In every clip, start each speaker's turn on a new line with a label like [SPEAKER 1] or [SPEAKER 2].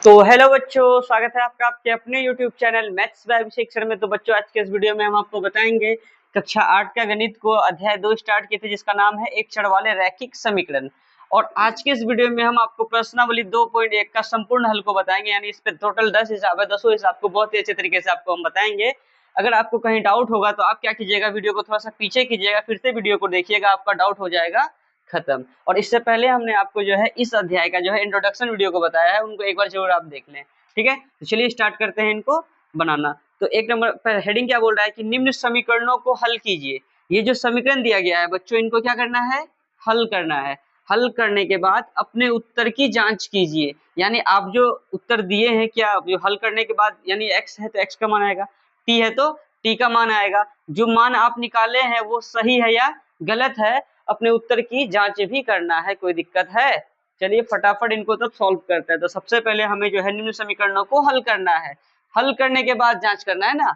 [SPEAKER 1] तो हेलो बच्चों, स्वागत है आपका आपके अपने YouTube channel maths by Abhishek sir में। तो बच्चों, आज के इस वीडियो में हम आपको बताएंगे कक्षा 8 का गणित को अध्याय 2 स्टार्ट किए थे, जिसका नाम है एक चर वाले रैखिक समीकरण। और आज के इस वीडियो में हम आपको प्रश्नावली 2.1 का संपूर्ण हल को बताएंगे, यानी इस पे टोटल 10 हिसाब है। 10 हिसाब को बहुत ही अच्छे तरीके से आपको हम बताएंगे। अगर आपको कहीं डाउट होगा तो आप क्या कीजिएगा, वीडियो को थोड़ा सा पीछे कीजिएगा, फिर से वीडियो को देखिएगा, आपका डाउट हो जाएगा खत्म। और इससे पहले हमने आपको जो है इस अध्याय का जो है इंट्रोडक्शन वीडियो को बताया है, उनको एक बार जरूर आप देख लें। ठीक है, तो चलिए स्टार्ट करते हैं इनको बनाना। तो एक नंबर पर हेडिंग क्या बोल रहा है कि निम्न समीकरणों को हल कीजिए। ये जो समीकरण दिया गया है बच्चों, इनको क्या करना है, हल करना है। हल करने के बाद अपने उत्तर की जांच कीजिए, यानी आप जो उत्तर दिए हैं, क्या जो हल करने के बाद, यानी x है तो x का मान आएगा, t है तो t का मान आएगा। जो मान आप निकाले हैं वो सही है या गलत है, अपने उत्तर की जांच भी करना है। कोई दिक्कत है? चलिए फटाफट इनको तब सॉल्व करते हैं। तो सबसे पहले हमें जो है निम्न समीकरणों को हल करना है, हल करने के बाद जांच करना है ना।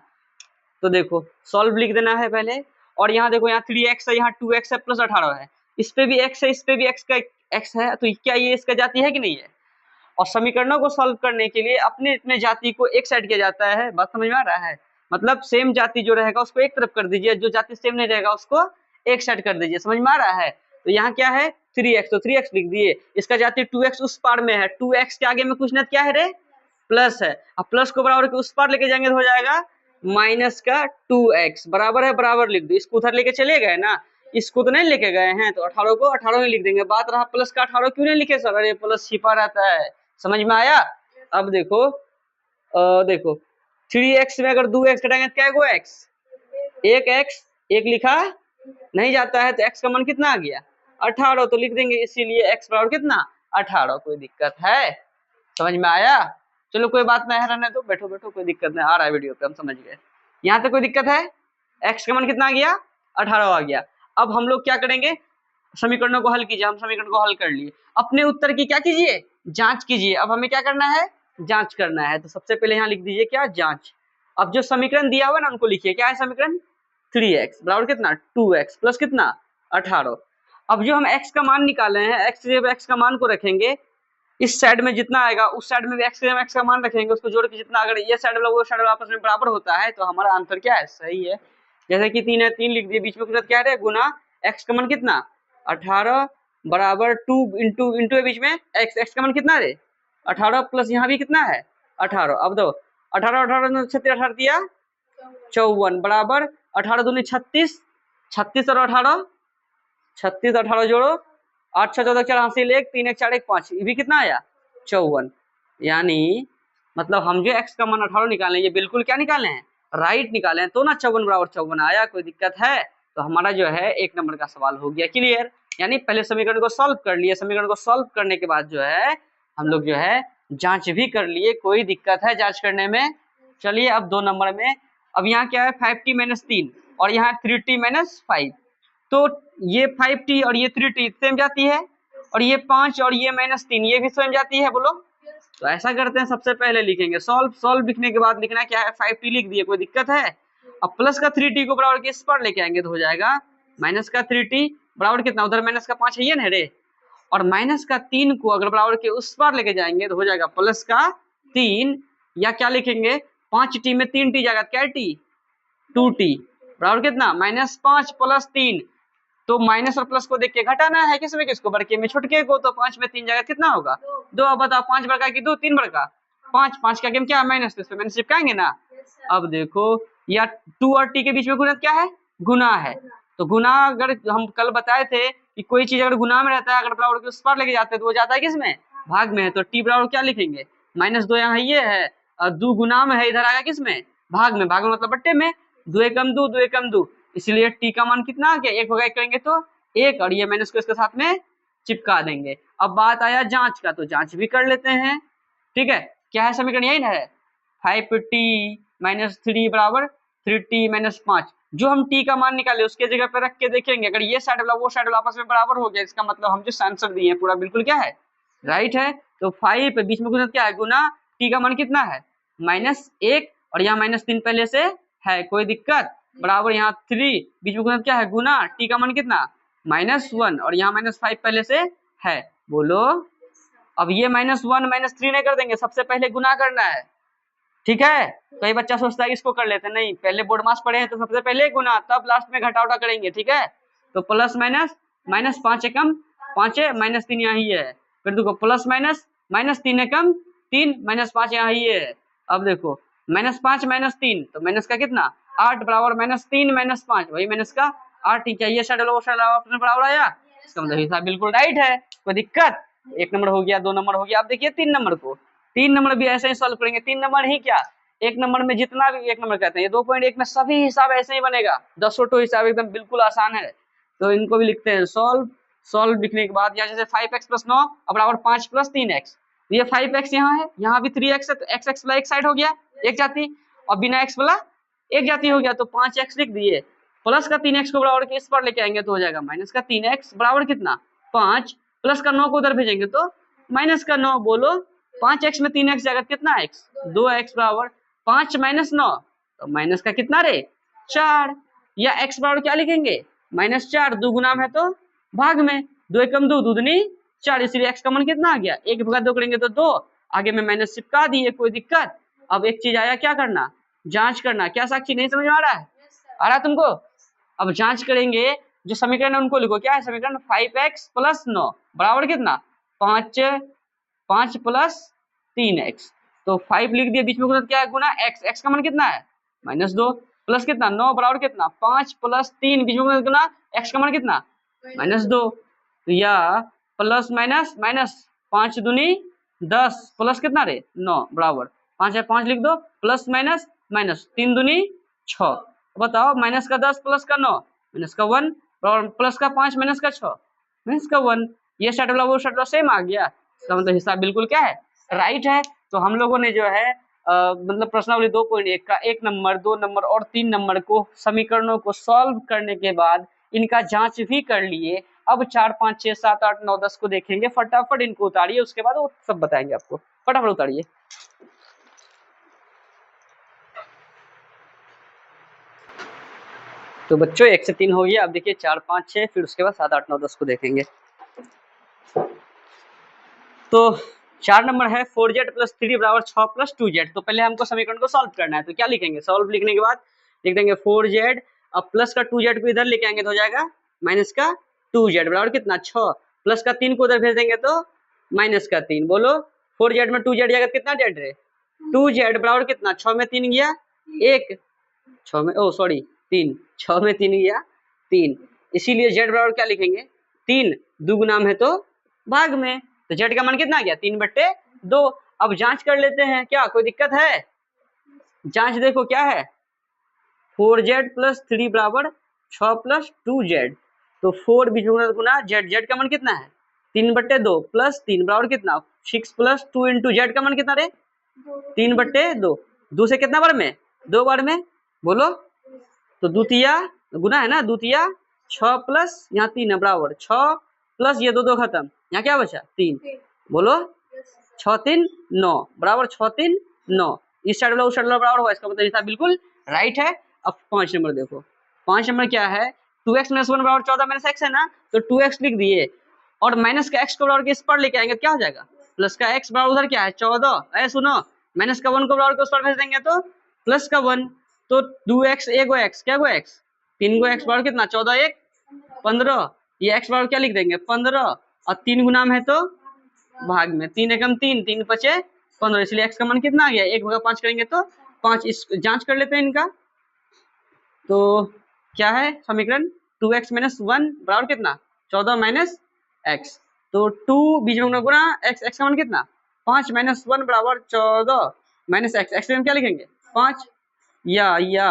[SPEAKER 1] तो देखो सॉल्व लिख देना है पहले, और यहाँ देखो यहाँ 3x है, यहाँ 2x है, प्लस 18 है, इस पे भी x है, इस पे भी x का x है, तो क्या ये इसका जाति है कि नहीं है? और समीकरणों को सॉल्व करने के लिए अपने अपने जाति को एक साइड किया जाता है। बात समझ में आ रहा है? मतलब सेम जाति जो रहेगा उसको एक तरफ कर दीजिए, जो जाति सेम नहीं रहेगा उसको एक साइड कर दीजिए। समझ में आ रहा है? तो यहाँ क्या है 3x, तो 3x लिख दिए। इसका जाति 2x उस पार में है, 2x के आगे में कुछ ना क्या है रे, प्लस है। अब प्लस को बराबर के उस पार लेके जाएंगे तो हो जाएगा माइनस का 2x, बराबर है बराबर लिख दो। इसको उधर लेके चले गए ना, इसको तो नहीं लेके गए हैं, तो 18 को 18 में लिख देंगे। बात रहा प्लस का 18 क्यों नहीं लिखे सर? अरे प्लस छिपा रहता है। समझ में आया? अब देखो देखो 3x में अगर 2x घटाएंगे तो क्या है, x, एक x, एक लिखा नहीं जाता है, तो x का मान कितना आ गया 18, तो लिख देंगे इसीलिए x बराबर कितना 18। कोई दिक्कत है? समझ में आया? चलो कोई बात नहीं है, रहने दो, बैठो बैठो, कोई दिक्कत नहीं, आ रहा है वीडियो पे, हम समझ गए। यहाँ तक कोई दिक्कत है? x का मान कितना आ गया 18 आ गया। अब हम लोग क्या करेंगे, समीकरणों को हल कीजिए। हम समीकरण को हल कर लिए, अपने उत्तर की क्या कीजिए, जांच कीजिए। अब हमें क्या करना है, जांच करना है। तो सबसे पहले यहाँ लिख दीजिए क्या, जांच। अब जो समीकरण दिया हुआ ना उनको लिखिए। क्या है समीकरण? 3x बराबर कितना 2x प्लस कितना 18। अब जो हम x का मान निकाले हैं, x का मान को रखेंगे इस साइड में, जितना आएगा उस साइड में भी x का मान रखेंगे, उसको जोड़ के जितना, अगर ये साइड वाला वो साइड वाला आपस में बराबर होता है तो हमारा आंसर क्या है, सही है। जैसे कि 3 है, 3 लिख दिए, बीच में कुछ क्या है गुना x का मान कितना 18 बराबर 2 इंटू इंटू है बीच में x का मान कितना है 18 प्लस यहाँ भी कितना है 18। अब दो 18 18 36 18 दिया 54 बराबर 18 दूनी 36, 36 और 18, 36 18 जोड़ो 8 6 14 4 हासिल 1 3 1 4 1 5, ये भी कितना आया 54। यानी मतलब हम जो x का मान 18 निकाले, ये बिल्कुल क्या निकाले हैं, राइट निकाले हैं, तो ना 54 बराबर 54 आया। कोई दिक्कत है? तो हमारा जो है एक नंबर का सवाल हो गया क्लियर। यानी पहले समीकरण को सॉल्व कर लिए, समीकरण को सॉल्व करने के बाद जो है हम लोग जो है जांच भी कर लिए। कोई दिक्कत है जांच करने में? चलिए अब 2 नंबर में, अब यहाँ क्या है 5t - 3 और यहाँ 3t - 5, तो ये 5t और ये 3t सेम जाती है, और ये 5 और ये -3 ये भी सेम जाती है, बोलो। तो ऐसा करते हैं, सबसे पहले लिखेंगे सॉल्व। सॉल्व लिखने के बाद लिखना क्या है, 5t लिख दिए, कोई दिक्कत है? अब प्लस का 3t को बराबर के इस पर लेके आएंगे तो हो जाएगा माइनस का 3t बराबर कितना, उधर माइनस का 5 है ये ना रे, और माइनस का 3 को अगर बराबर के उस पर लेके जाएंगे तो हो जाएगा प्लस का 3, या क्या लिखेंगे 5t में 3t जाएगा, क्या t 2t बराबर कितना -5 प्लस 3। तो माइनस और प्लस को देख के घटाना है, किसमें किसको, बड़के में छोटके को। तो 5 में 3 जाएगा कितना होगा 2। अब बताओ 5 बड़का की 2, 3 बड़का 5, 5 का गेम क्या है माइनस, तो इसमें माइनस चिपकाएंगे ना। अब देखो या 2 और t के बीच में गुना क्या है, गुना है। तो गुना अगर हम कल बताए थे कि कोई चीज अगर गुना में रहता है, अगर बराबर के उस पार लेके जाते हैं तो वो जाता है किसमें, भाग में है। तो t बराबर क्या लिखेंगे -2, यहाँ ये है, और 2 गुना में है, इधर आएगा किसमें, भाग में। भाग में मतलब बट्टे में, 2 एकम 2, 2 एकम 2, इसलिए t का मान कितना आ गया 1 होगा, 1 करेंगे तो 1, और ये माइनस को इसके साथ में चिपका देंगे। अब बात आया जांच का, तो जांच भी कर लेते हैं। ठीक है, क्या है समीकरण, यही ना है 5t - 3 बराबर 3t - 5। जो हम t का मान निकाले उसके जगह पे रख के देखेंगे, अगर ये साइड वाला वो साइड वाला आपस में बराबर हो गया, इसका मतलब हम जो आंसर दिए पूरा बिल्कुल क्या है, राइट है। तो 5 पे बीच में गुना क्या है, गुना t का मान कितना है -1, और यहाँ -3 पहले से है, कोई दिक्कत, बराबर यहाँ 3 बीच में गुना क्या है, गुना t का मान कितना -1, और यहाँ -5 पहले से है, बोलो अब ये -1 -3 नहीं कर देंगे, सबसे पहले गुना करना है, ठीक है। कई बच्चा सोचता है इसको कर लेते हैं, नहीं, पहले बोर्ड मास पढ़े हैं तो सबसे पहले गुना, तब लास्ट में घटा उटा करेंगे, ठीक है। तो प्लस माइनस, -5 एकम 5 है, -3 यहाँ ही है, फिर देखो प्लस माइनस, -3 एकम 3, -5 यहाँ ही है। अब देखो -5 -3 तो माइनस का कितना 8 बराबर -3 -5 वही माइनस का 8, ठीक है। ये साइड वाला वो साइड अपने बराबर आया, इसका मतलब हिसाब बिल्कुल राइट है, कोई दिक्कत। 1 नंबर हो गया, 2 नंबर हो गया। अब देखिए 3 नंबर को, 3 नंबर भी ऐसे ही सॉल्व करेंगे। 3 नंबर ही क्या, 1 नंबर में जितना भी 1 नंबर कहते हैं, ये 2.1 में सभी हिसाब ऐसे ही बनेगा, 10 हिसाब एकदम बिल्कुल आसान है। तो इनको भी लिखते हैं सॉल्व। सॉल्व लिखने के बाद यहाँ जैसे 5x + 9 बराबर 5 + 3x, ये 5x यहाँ है, यहाँ भी 3x है, तो x वाला एक साइड हो गया, एक जाति, और बिना x वाला एक जाति हो गया, तो 5x लिख दिए। प्लस का 3x को बराबर के इस पर लेके आएंगे तो हो जाएगा माइनस का 3x बराबर कितना 5, प्लस का 9 को उधर भेजेंगे तो माइनस का 9। बोलो 5x में 3x जाएगा कितना x, 2x बराबर 5 - 9, तो माइनस का कितना रे 4, या x बराबर क्या लिखेंगे -4, दुगुना में तो भाग में, 2 एकम 2, दूधनी 4, इसलिए x का मान कितना आ गया, 1 भागा 2 करेंगे तो 2, आगे में माइनस चिपका दिए, कोई दिक्कत। अब एक चीज आया, क्या करना, जांच करना। क्या साक्षी, नहीं समझ में आ रहा है, आ रहा है तुमको। अब जांच करेंगे, जो समीकरण है उनको लिखो। क्या है समीकरण, 5x + 9 बराबर कितना 5 + 3x, तो 5 लिख दिया, बीच में क्या है गुना x का मान कितना है -2, प्लस कितना 9 बराबर कितना 5 + 3, बीच में गुना x का मान कितना -2, तो या प्लस माइनस माइनस 5 दूनी 10, प्लस कितना रे 9 बराबर 5 है, 5 लिख दो, प्लस माइनस माइनस 3 दूनी 6, बताओ माइनस का 10 प्लस का 9 माइनस का 1 और प्लस का 5 माइनस का 6 माइनस का 1, ये साइड वाला वो साइड वाला सेम आ गया, इसका मतलब हिसाब बिल्कुल क्या है राइट है। तो हम लोगों ने जो है मतलब प्रश्नावली 2.1 का 1 नंबर 2 नंबर और 3 नंबर को समीकरणों को सॉल्व करने के बाद इनका जांच भी कर लिए। अब 4 5 6 7 8 9 10 को देखेंगे, फटाफट इनको उतारिए, उसके बाद वो सब बताएंगे आपको, फटाफट उतारिए। तो बच्चों 1 से 3 हो गया, अब देखिए 4 5 6, फिर उसके बाद 7 8 9 10 को देखेंगे। तो 4 नंबर है 4z + 3 बराबर 6 + 2z, तो पहले हमको समीकरण को सॉल्व करना है। तो क्या लिखेंगे, सॉल्व लिखने के बाद लिख देंगे 4z, अब प्लस का 2z को इधर लेके आएंगे तो हो जाएगा माइनस का 2z बराबर कितना 6, प्लस का 3 को उधर भेज देंगे तो माइनस का 3। बोलो 4z में 2z जाएगा कितना z रे 2z बराबर कितना 6 में 3 गया 1, 6 में 3, 6 में 3 गया 3, इसीलिए z बराबर क्या लिखेंगे 3, दुगुना में तो भाग में, तो z का मान कितना आ गया 3/2। अब जांच कर लेते हैं, क्या कोई दिक्कत है, जांच देखो क्या है 4z + 3 बराबर 6 + 2z, तो 4 बीच में गुना z का मान कितना है 3/2 प्लस 3 बराबर कितना 6 + 2 × z का मान कितना रे 3/2, 2 से कितना बार में 2 बार में, बोलो तो द्वितीया गुना है ना, द्वितीया 6 प्लस यहाँ 3 है बराबर 6 प्लस ये 2 2 खत्म, यहाँ क्या बचा 3, बोलो 6 3 9 बराबर 6 3 9, इस साइड वाला उस साइड वाला बराबर हुआ, इसका मतलब हिसाब बिल्कुल राइट है। अब 5 नंबर देखो, 5 नंबर क्या है 2x - 1 बराबर 14 - x है ना, तो 2x लिख दिए और माइनस का x को बराबर के इस पर लेके आएंगे, क्या हो जाएगा प्लस का x बराबर उधर क्या है 14, ऐ सुनो माइनस का 1 को बराबर के उस पर भेज देंगे तो प्लस का 1, तो 2x एगो x क्या गो x 3 गो x बराबर कितना 14 1 15, ये x बराबर क्या लिख देंगे 15, और 3 गुना में है तो भाग में, 3 एकम 3 3 5 15, इसलिए x का मान कितना आ गया 1/5 करेंगे तो 5। इस जांच कर लेते हैं इनका, तो क्या है समीकरण 2x - 1 बराबर कितना 14 - x, तो 2 बीच में गुना x का मान कितना 5 - 1 बराबर 14 - x में क्या लिखेंगे 5, या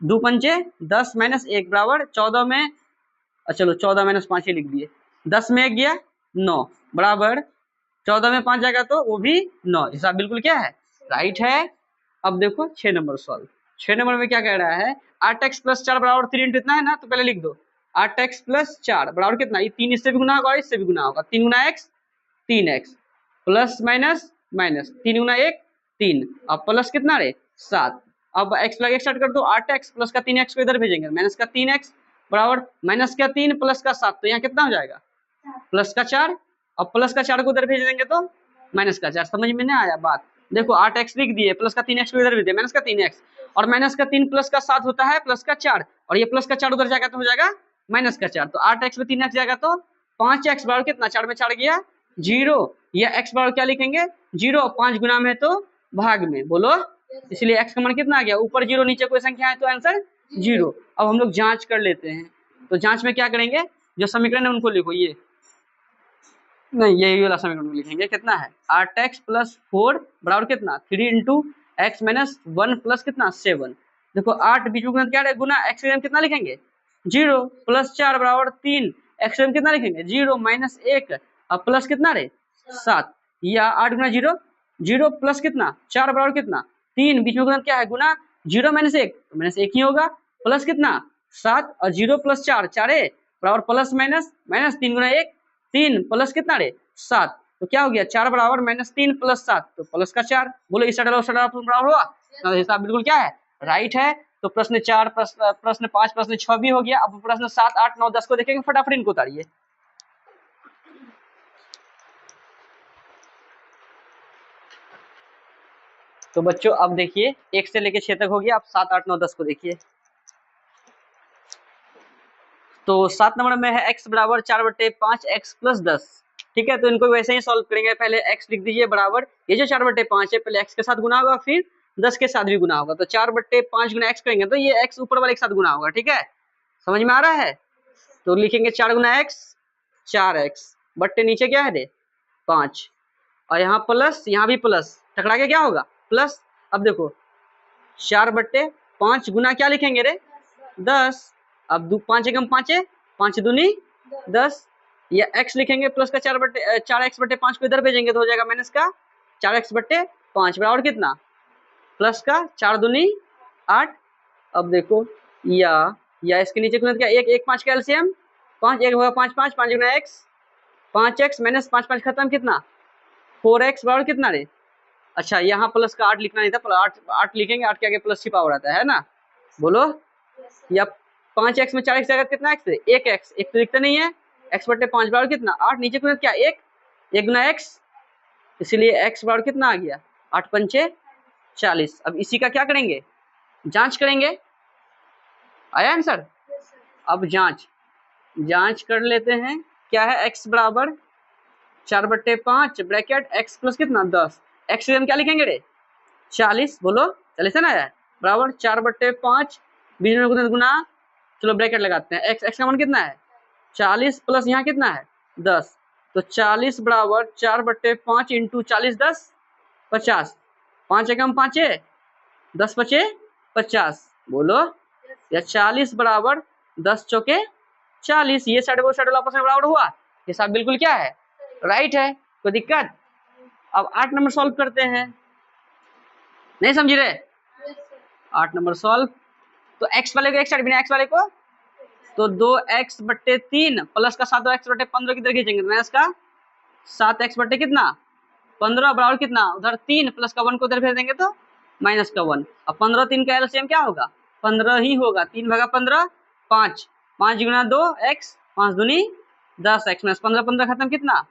[SPEAKER 1] 2 पंचे 10 - 1 बराबर 14 में, चलो 14 - 5 ही लिख दिए, 10 में 1 गया 9 बराबर 14 में 5 जाएगा तो वो भी 9, हिसाब बिल्कुल क्या है राइट है। अब देखो 6 नंबर सॉल्व, 6 नंबर में क्या कह रहा है 8x + 4 बराबर 3 × इतना है ना, तो पहले लिख दो 8x + 4 बराबर कितना, ये 3 इससे भी गुना होगा इससे भी गुना होगा, 3 × x 3x plus minus minus 3 × 1 3, अब प्लस कितना रे 7, अब x लगा स्टार्ट कर दो 8x प्लस का 3x को इधर भेजेंगे माइनस का 3x बराबर माइनस का 3 प्लस का 7, तो यहाँ कितना हो जाएगा प्लस का 4, अब प्लस का 4 को उधर भेज देंगे तो माइनस का 4। समझ में नहीं आया बात? देखो 8x लिख दिए, प्लस का 3x को इधर भेज दिया, माइनस का 3x, और माइनस का 3 प्लस का 7 होता है प्लस का 4, और ये प्लस का 4 उधर जाएगा तो हो जाएगा माइनस का 4। तो 8x में 3x जाएगा तो 5x बराबर कितना, 4 में 4 गया 0, या x बराबर क्या लिखेंगे 0, और 5 गुना में है तो भाग में, बोलो। इसलिए x का मान कितना आ गया, ऊपर 0 नीचे कोई संख्या है तो आंसर 0। अब हम लोग जांच कर लेते हैं। तो जांच में क्या करेंगे, जो समीकरण है उनको लिखो, ये नहीं, यही वाला समीकरण लिखेंगे। कितना है 8x प्लस 4 बराबर कितना 3 इंटू एक्स माइनस 1 प्लस कितना 7। देखो 8 बीच में क्या है गुना, एक्स में कितना लिखेंगे 0, प्लस 4 बराबर 3, एक्स में कितना लिखेंगे 0 माइनस 1, अब प्लस कितना रे 7, या 8 गुना 0, 0 प्लस कितना 4 बराबर कितना 3, बीच में गुना क्या है गुना 0 माइनस 1 तो माइनस 1 ही होगा, प्लस कितना 7, और 0 प्लस 4 4 बराबर प्लस माइनस, माइनस 3 गुना 1 3 प्लस कितना रे 7, तो क्या हो गया 4 बराबर माइनस 3 प्लस 7 तो प्लस का 4। बोलो इस साइड उस साइड बराबर हुआ, तो हिसाब बिल्कुल क्या है राइट है। तो प्रश्न 4, प्रश्न 5, प्रश्न 6 भी हो गया। अब प्रश्न 7, 8, 9, 10 को देखेंगे, फटाफट इनको उतारिए। तो बच्चों अब देखिए 1 से लेके 6 तक हो गया, अब 7, 8, 9, 10 को देखिए। तो 7 नंबर में है x बराबर 4/5 x प्लस 10। ठीक है, तो इनको वैसे ही सॉल्व करेंगे। पहले x लिख दीजिए बराबर, ये जो 4/5 है पहले x के साथ गुना होगा, फिर 10 के साथ भी गुना होगा। तो 4/5 गुना x करेंगे तो ये x ऊपर वाले के साथ गुना होगा। ठीक है, समझ में आ रहा है? तो लिखेंगे 4 गुना x 4x बट्टे नीचे क्या है रे 5, और यहाँ प्लस यहाँ भी प्लस, टकरा के क्या होगा प्लस। अब देखो 4/5 गुना क्या लिखेंगे रे 10, अब 5 एकम 5 है, 5 दूनी 10, या x लिखेंगे प्लस का 4x/5 को इधर भेजेंगे तो हो जाएगा माइनस का 4x/5 बराबर कितना प्लस का 4 दूनी 8। अब देखो या इसके नीचे क्या 1 1 5 का एलसीएम 5, 1 होगा 5 5 5 गुना x 5x माइनस 5 5 खत्म कितना 4x बराबर कितना रे। अच्छा यहाँ प्लस का 8 लिखना नहीं था, 8 लिखेंगे, 8 के आगे प्लस छिपा हो रहता है ना, बोलो। या 5x में 4x जाएगा कितना x है 1x, एक तो लिखते नहीं है, x/5 बराबर कितना 8, नीचे गुना क्या 1 1 गुना x, इसलिए x बराबर कितना आ गया 8 पंचे 40। अब इसी का क्या करेंगे जांच करेंगे, आया आंसर। अब जांच कर लेते हैं। क्या है x बराबर 4/5 ब्रैकेट x प्लस कितना 10, x हम क्या लिखेंगे रे 40, बोलो 40 है ना यार, बराबर 4/5 बीच में गुना, चलो ब्रैकेट लगाते हैं, x का मान कितना है 40 प्लस यहाँ कितना है 10, तो 40 बराबर 4/5 इंटू 40 10 50, 5 एकम 5 है 10 बचे 50, बोलो। या 40 बराबर 10 चौके 40, ये साइड वो साइड आपस में बराबर हुआ, हिसाब बिल्कुल क्या है राइट है, कोई दिक्कत। अब 8 नंबर सॉल्व करते हैं, नहीं समझ रहे 8 नंबर सॉल्व। तो x वाले को एक साइड बिना x वाले को, तो 2x/3 प्लस का 7x/15 किधर खींचेंगे माइनस का 7x बटे कितना 15 बराबर कितना उधर 3 प्लस का 1 को उधर भेज देंगे तो माइनस का 1। अब 15 3 का एलसीएम क्या होगा 15 ही होगा, 3 भागा 15 5, 5 गुना 2x 5 दूनी 10x माइनस 15 15 खत्म कितना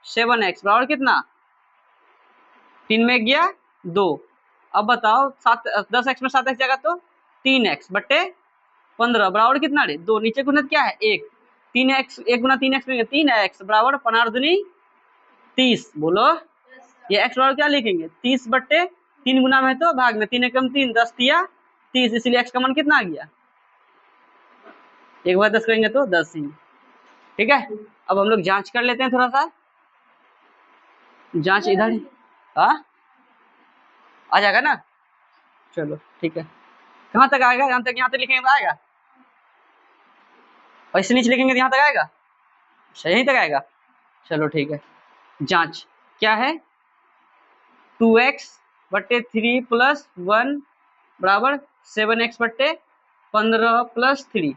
[SPEAKER 1] 7x बराबर कितना 3 में गया 2। अब बताओ 10x में 7x जाएगा तो 3x बटे 15 बराबर कितना रे 2, नीचे गुना क्या है 1, 3x 1 गुना 3x में 3x बराबर 15 दूनी 30, बोलो। ये x बराबर क्या लिखेंगे 30 बट्टे 3 गुना में तो भाग में, 3 एकम 3 10 दिया 30, इसलिए x का मान कितना आ गया 1 भाग 10 करेंगे तो 10 ही। ठीक है, अब हम लोग जांच कर लेते हैं, थोड़ा सा जांच इधर ही आ जाएगा ना, चलो ठीक है। कहाँ तक आएगा, यहाँ तक लिखेंगे तो आएगा, और इससे नीचे लिखेंगे तो यहाँ तक आएगा, अच्छा यहीं तक आएगा, चलो ठीक है। जांच क्या है 2x/3 प्लस 1 बराबर 7x/15 प्लस 3।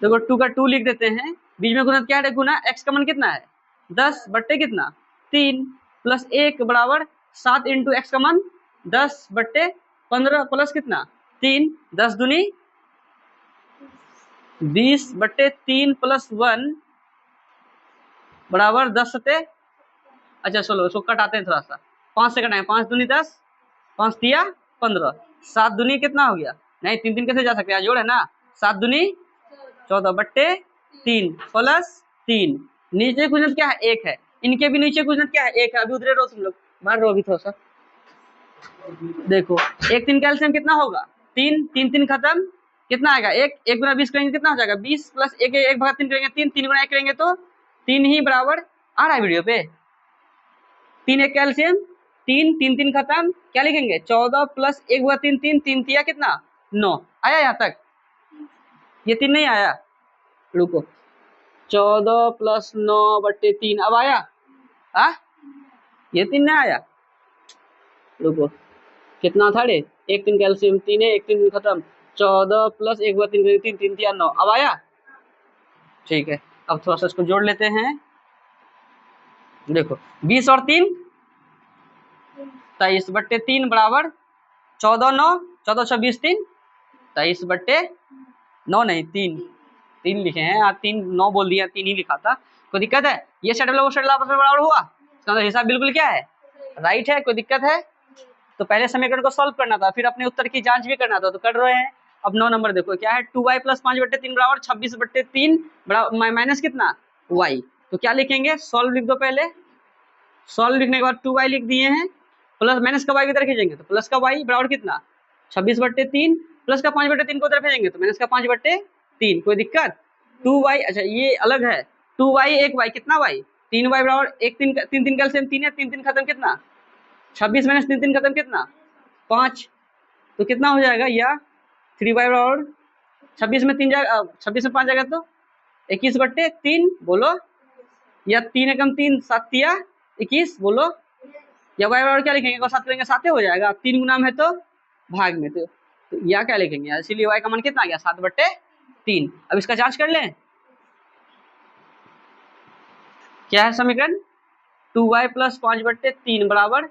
[SPEAKER 1] देखो 2 का 2 लिख देते हैं, बीच में गुना क्या है गुना, x का मान कितना है 10 बट्टे कितना 3 प्लस 1 बराबर 7 इंटू एक्स का मान 10 बट्टे 15 प्लस कितना 3, 10 दूनी 20 बट्टे 3 प्लस 1 बराबर 10 सते अच्छा चलो इसको कटाते हैं थोड़ा सा, 5 से कटाएं, 5 दूनी 10, 5 तिया 15, 7 दूनी कितना हो गया, नहीं 3 3 कैसे जा सकते हैं, जोड़ है ना, 7 दूनी 14 बट्टे 3 प्लस 3, नीचे गुणज क्या है 1 है, इनके भी नीचे गुणज क्या है 1 है, अभी उधरे रहो तुम लोग, बाहर रहो अभी थोड़ा सा। देखो 1 3 कैल्शियम कितना होगा 3, 3 3 खत्म, कितना आएगा 1, 1 गुना 20 करेंगे कितना हो जाएगा 20 प्लस 1 1 भाग 3 करेंगे 3, 3 गुना 1 करेंगे तो 3 ही बराबर, आ रहा है वीडियो पे, 3 1 कैल्शियम, 3 3 3 खत्म, क्या लिखेंगे 14 प्लस 1 हुआ 3 3 3 तिया कितना 9, आया यहाँ तक, ये 3 नहीं आया, रुको 14 प्लस 9 बट्टे 3 अब आया, आ ये 3 नहीं आया, रुको कितना था रे, 1 3 कैल्शियम 3 है, 1 3 खत्म, 14 प्लस 1 हुआ 3 3 3 तिया 9, अब आया, ठीक है। अब थोड़ा सा इसको जोड़ लेते हैं, देखो 20 और 3 23 बट्टे 3 बराबर 14 9, 14 26 3 23 बट्टे 9 नहीं 3 3 लिखे हैं, आज 3 9 बोल दिया, 3 ही लिखा था, कोई दिक्कत है, ये शेड्यूल वो शेड्यूल आपस में बराबर हुआ, इसका हिसाब बिल्कुल क्या है राइट है, कोई दिक्कत है, तो पहले समीकरण को सॉल्व करना था, फिर अपने उत्तर की जांच भी करना था, तो कर रहे हैं। अब 9 नंबर देखो क्या है, 2y प्लस 5 बट्टे 3 बराबर 26 बट्टे 3 माइनस कितना y, तो क्या लिखेंगे, सॉल्व लिख दो पहले, सॉल्व लिखने के बाद 2y लिख दिए हैं, प्लस माइनस का y इधर खींचेंगे तो प्लस का y बराबर कितना 26 बट्टे 3, प्लस का 5 बट्टे 3 को उधर भेजेंगे तो माइनस का 5 बट्टे 3, कोई दिक्कत, 2y, अच्छा ये अलग है, 2y 1y कितना y, 3y बराबर 1 3 3 3 कैल्शियम 3 है, 3 3 खत्म कितना 26 माइनस 3 3 खत्म कितना 5, तो कितना हो जाएगा या 3y बराबर 26 में 3 जाएगा, 26 में 5 जाएगा तो 21 बट्टे 3 बोलो, या 3 एकम 3 7 तिया 21 बोलो, या y बराबर क्या लिखेंगे, अगर 7 करेंगे 7 हो जाएगा, 3 गुना में तो भाग में, तो या क्या लिखेंगे, इसीलिए y का मान कितना आ गया 7 बट्टे 3। अब इसका जांच कर लें, क्या है समीकरण, 2y प्लस 5 बट्टे 3 बराबर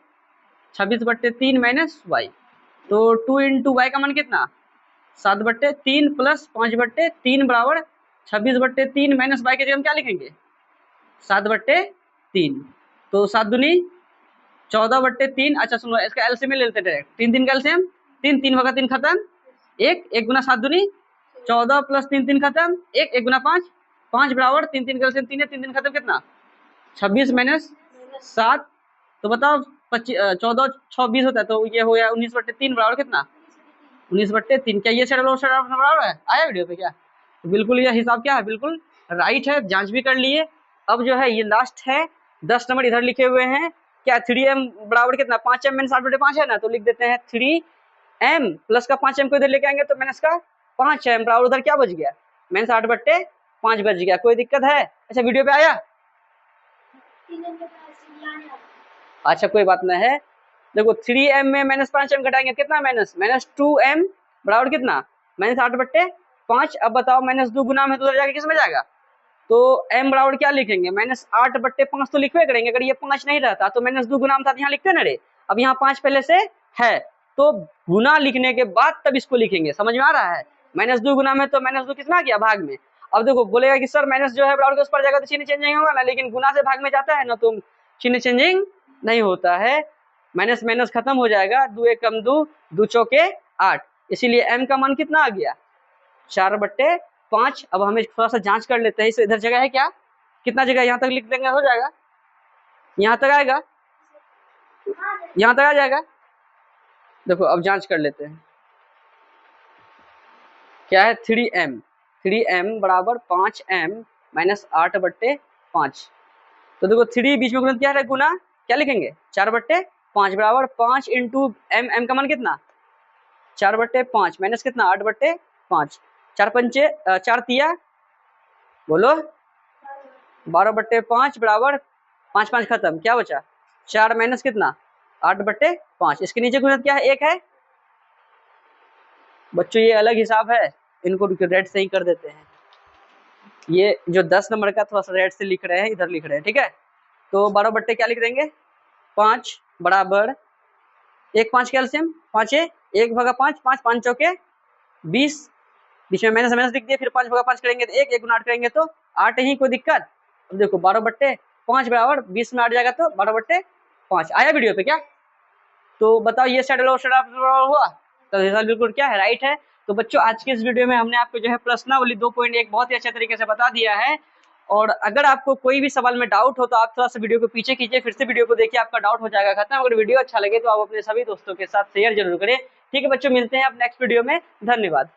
[SPEAKER 1] 26 बट्टे 3 माइनस y, तो 2 इंटू वाई का मान कितना 7 बट्टे 3 प्लस 5 बट्टे 3 बराबर 26 बट्टे 3 माइनस वाई के जगह हम क्या लिखेंगे 7 बट्टे 3, तो 7 दूनी 14 बट्टे 3, अच्छा सुनो इसका एलसीएम ले लेते डायरेक्ट, 3 3 कैल्शियम 3 3 होगा 3 खत्म, 1 1 गुना 7 दूनी 14 प्लस 3 3 खत्म, 1 1 गुना 5 5 बराबर 3 3 कैल्शियम 3 है, 3 3 खत्म कितना 26 माइनस 7, तो बताओ 14 6 20 होता है, तो ये हो गया 19 बट्टे 3 बराबर कितना 19 बट्टे 3, क्या ये बराबर है, आया वीडियो पे क्या, तो बिल्कुल ये हिसाब क्या है बिल्कुल राइट है, जांच भी कर लिए। अब जो है ये लास्ट है 10 नंबर इधर लिखे हुए हैं, क्या 3m बराबर कितना 5m माइनस 8 बटे 5 है ना, तो लिख देते हैं 3m प्लस का 5m को इधर लेके आएंगे तो माइनस का 5m बराबर उधर क्या बच गया माइनस 8 बट्टे 5 बच गया, कोई दिक्कत है, अच्छा वीडियो पे आया, अच्छा कोई बात नहीं है, देखो 3m में माइनस 5m घटाएंगे कितना माइनस माइनस 2m बराबर कितना माइनस 8 बट्टे 5, अब बताओ माइनस 2 गुना में तो उधर जाके किस में जाएगा, तो m बराबर क्या लिखेंगे माइनस 8 बट्टे 5 तो लिखवे करेंगे, अगर ये 5 नहीं रहता तो माइनस 2 गुना में था यहाँ लिखते ना रे, अब यहाँ 5 पहले से है तो गुना लिखने के बाद तब इसको लिखेंगे, समझ में आ रहा है, माइनस 2 गुना में तो माइनस 2 कितना गया भाग में, अब देखो बोलेगा कि सर माइनस जो है बराबर के उस पर जाएगा तो चिन्ह चेंजिंग होगा ना, लेकिन गुना से भाग में जाता है ना तो चिन्ह चेंजिंग नहीं होता है, माइनस माइनस खत्म हो जाएगा, 2 एक कम 2 2 चौके 8, इसीलिए m का मान कितना आ गया 4 बट्टे 5। अब हमें थोड़ा सा जांच कर लेते हैं, इस इधर जगह है क्या, कितना जगह यहाँ तक लिख देंगे हो जाएगा, यहाँ तक आएगा, यहाँ तक आ जाएगा, देखो अब जांच कर लेते हैं, क्या है 3m बराबर 5m माइनस 8 बट्टे 5, तो देखो 3 बीच में गुणन क्या है गुना, क्या लिखेंगे 4 बट्टे 5 बराबर 5 इंटू m का मान कितना 4 बट्टे 5 माइनस कितना 8 बट्टे 5, 4 पंचे 4 तिया बोलो 12 बट्टे 5 बराबर 5 5 खत्म, क्या बचा 4 माइनस कितना 8 बट्टे 5, इसके नीचे गुणन क्या है 1 है, बच्चों ये अलग हिसाब है, इनको रेड से ही कर देते हैं, ये जो 10 नंबर का थोड़ा सा रेड से लिख रहे हैं इधर लिख रहे हैं, ठीक है, तो 12 बट्टे क्या लिख देंगे 5 बराबर 1 5 कैल्शियम 5 1 भागा 5 5 5 चौके 20, बीच में माइनस माइनस लिख दिया, फिर 5 भागा 5 करेंगे तो 1 1 गुना 8 करेंगे तो 8 ही, कोई दिक्कत, अब देखो 12 बट्टे 5 बराबर 20 में 8 जाएगा तो 12/5 आया वीडियो पे क्या? तो बताओ ये साइड और साइड हुआ, तो रिजल्ट बिल्कुल क्या है, राइट है। तो बच्चों आज के इस वीडियो में हमने आपको जो है प्रश्नावली 2.1 बहुत ही अच्छे तरीके से बता दिया है। और अगर आपको कोई भी सवाल में डाउट हो तो आप थोड़ा सा वीडियो को पीछे खींचिए, फिर से वीडियो को देखिए, आपका डाउट हो जाएगा खत्म। अगर वीडियो अच्छा लगे तो आप अपने सभी दोस्तों के साथ शेयर जरूर करें। ठीक है बच्चों, मिलते हैं आप नेक्स्ट वीडियो में। धन्यवाद।